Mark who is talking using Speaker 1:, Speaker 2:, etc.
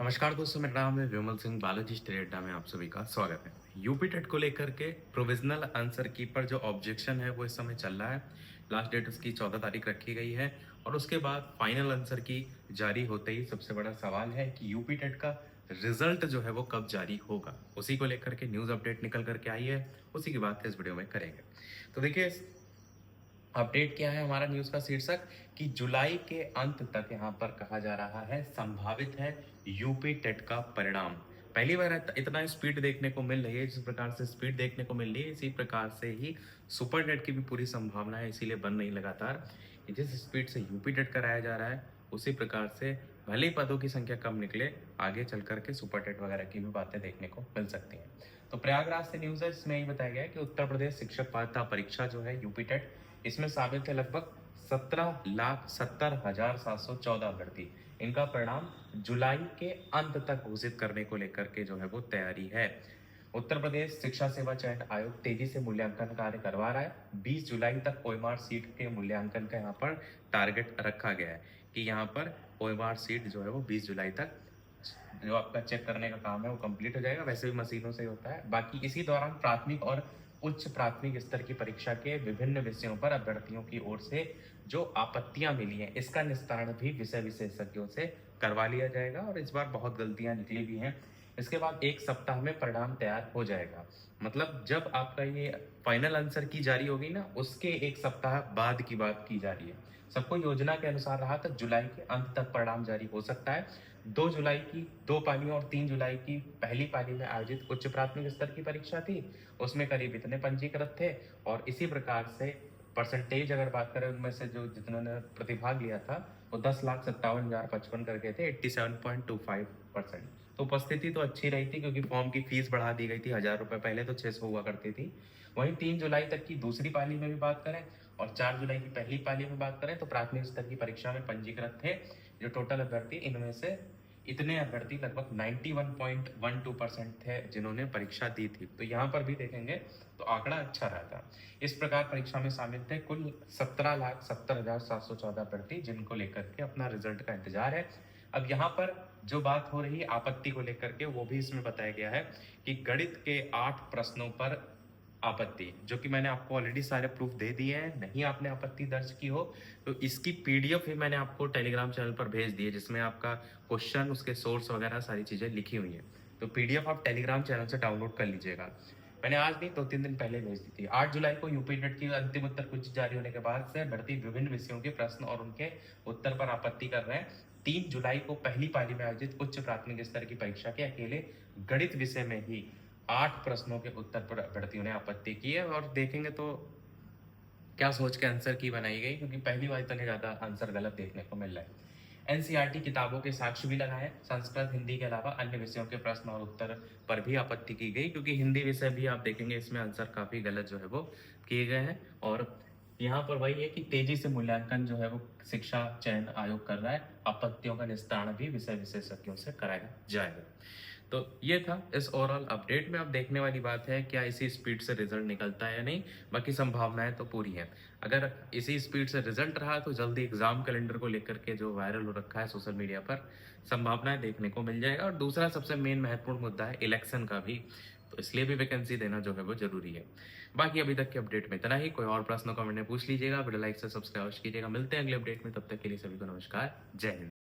Speaker 1: नमस्कार दोस्तों, मेरा नाम है विमल सिंह। बालाजी स्टेट अड्डा में आप सभी का स्वागत है। यूपी टेट को लेकर के प्रोविजनल आंसर की पर जो ऑब्जेक्शन है वो इस समय चल रहा है। लास्ट डेट उसकी 14 तारीख रखी गई है और उसके बाद फाइनल आंसर की जारी होते ही सबसे बड़ा सवाल है कि यूपी टेट का रिजल्ट जो है वो कब जारी होगा। उसी को लेकर के न्यूज़ अपडेट निकल करके आई है, उसी की बात इस वीडियो में करेंगे। तो देखिए, अपडेट क्या है हमारा न्यूज़ का शीर्षक कि जुलाई के अंत तक यहाँ पर कहा जा रहा है संभावित है यूपी टेट का परिणाम। पहली बार इतना स्पीड देखने को मिल रही है। जिस प्रकार से स्पीड देखने को मिल रही है, इसी प्रकार से ही सुपर टेट की भी पूरी संभावना है। इसीलिए बन रही लगातार कि जिस स्पीड से यूपी टेट कराया जा रहा है, उसी प्रकार से भले ही पदों की संख्या कम निकले, आगे चल करके सुपर टेट वगैरह की भी बातें देखने को मिल सकती हैं। तो प्रयागराज से न्यूज़ है, इसमें यही बताया गया है कि उत्तर प्रदेश शिक्षक पात्रता परीक्षा जो है यूपी टेट, इसमें शामिल थे लगभग 17,70,714 अभ्यर्थी। इनका परिणाम जुलाई के अंत तक घोषित करने को लेकर के जो है वो तैयारी है। उत्तर प्रदेश शिक्षा सेवा चयन आयोग तेजी से मूल्यांकन कार्य करवा रहा है। 20 जुलाई तक ओएमआर सीट के मूल्यांकन का यहाँ पर टारगेट रखा गया है कि यहाँ पर ओएमआर सीट जो है वो 20 जुलाई तक जो आपका चेक करने का काम है वो कंप्लीट हो जाएगा। वैसे भी मशीनों से होता है। बाकी इसी दौरान प्राथमिक और उच्च प्राथमिक स्तर की परीक्षा के विभिन्न विषयों पर अभ्यर्थियों की ओर से जो आपत्तियां मिली हैं, इसका निस्तारण भी विषय विशेषज्ञों से करवा लिया जाएगा। और इस बार बहुत गलतियां निकली भी हैं। इसके बाद 1 सप्ताह में परिणाम तैयार हो जाएगा। मतलब जब आपका ये फाइनल आंसर की जारी होगी ना, उसके 1 सप्ताह बाद की बात की जा रही है। सबको योजना के अनुसार रहा तो जुलाई के अंत तक परिणाम जारी हो सकता है। 2 जुलाई की 2 पालियों और 3 जुलाई की पहली पाली में आयोजित उच्च प्राथमिक स्तर की परीक्षा थी। उसमें करीब इतने पंजीकृत थे और इसी प्रकार से परसेंटेज अगर बात करें, उनमें से जो जिन्होंने प्रतिभाग लिया था वो 10,57,055 करके थे, 87.25%। तो उपस्थिति तो अच्छी रही थी क्योंकि फॉर्म की फीस बढ़ा दी गई थी। 1,000 रुपये पहले तो 600 हुआ करती थी। वहीं 3 जुलाई तक की दूसरी पाली में भी बात करें और 4 जुलाई की पहली पाली में बात करें तो प्राथमिक स्तर की परीक्षा में पंजीकृत थे जो टोटल अभ्यर्थी, इनमें से इतने अभ्यर्थी लगभग 91.12% थे जिन्होंने परीक्षा दी थी। तो यहाँ पर भी देखेंगे तो आंकड़ा अच्छा रहा था। इस प्रकार परीक्षा में शामिल थे कुल 17,70,714 अभ्यर्थी, जिनको लेकर के अपना रिजल्ट का इंतजार है। अब यहाँ पर जो बात हो रही है आपत्ति को लेकर के, वो भी इसमें बताया गया है कि गणित के 8 प्रश्नों पर आपत्ति, जो कि मैंने आपको ऑलरेडी सारे प्रूफ दे दिए हैं। नहीं आपने आपत्ति दर्ज की हो तो इसकी पीडीएफ भी मैंने आपको टेलीग्राम चैनल पर भेज दी है, जिसमें आपका क्वेश्चन, उसके सोर्स वगैरह सारी चीज़ें लिखी हुई हैं। तो पीडीएफ आप टेलीग्राम चैनल से डाउनलोड कर लीजिएगा। मैंने आज नहीं 2-3 दिन पहले भेज दी थी। 8 जुलाई को यूपी नेट की अंतिम उत्तर कुछ जारी होने के बाद से अभ्यर्थी विभिन्न विषयों के प्रश्न और उनके उत्तर पर आपत्ति कर रहे हैं। 3 जुलाई को पहली पाली में आयोजित उच्च प्राथमिक स्तर की परीक्षा के अकेले गणित विषय में ही 8 प्रश्नों के उत्तर पर अभ्यर्थियों ने आपत्ति की है। और देखेंगे तो क्या सोच के आंसर की बनाई गई, क्योंकि पहली बार इतने ज्यादा आंसर गलत देखने को मिल रहा है। एनसीईआरटी किताबों के साक्ष्य भी लगाए। संस्कृत हिंदी के अलावा अन्य विषयों के प्रश्न और उत्तर पर भी आपत्ति की गई, क्योंकि हिंदी विषय भी आप देखेंगे इसमें आंसर काफी गलत जो है वो किए गए हैं। और यहाँ पर वही है कि तेजी से मूल्यांकन जो है वो शिक्षा चयन आयोग कर रहा है। आपत्तियों का निस्तारण भी विषय विशेषज्ञों से कराया जाएगा। तो ये था इस ओवरऑल अपडेट में। अब देखने वाली बात है क्या इसी स्पीड से रिजल्ट निकलता है या नहीं। बाकी संभावनाएं तो पूरी हैं। अगर इसी स्पीड से रिजल्ट रहा तो जल्दी एग्जाम कैलेंडर को लेकर के जो वायरल हो रखा है सोशल मीडिया पर, संभावनाएं देखने को मिल जाएगा। और दूसरा सबसे मेन महत्वपूर्ण मुद्दा है इलेक्शन का भी, तो इसलिए भी वैकेंसी देना जो है वो जरूरी है। बाकी अभी तक के अपडेट में इतना ही। कोई और प्रश्न कमेंट में पूछ लीजिएगा। वीडियो लाइक से सब्सक्राइब कीजिएगा। मिलते हैं अगले अपडेट में, तब तक के लिए सभी को नमस्कार, जय हिंद।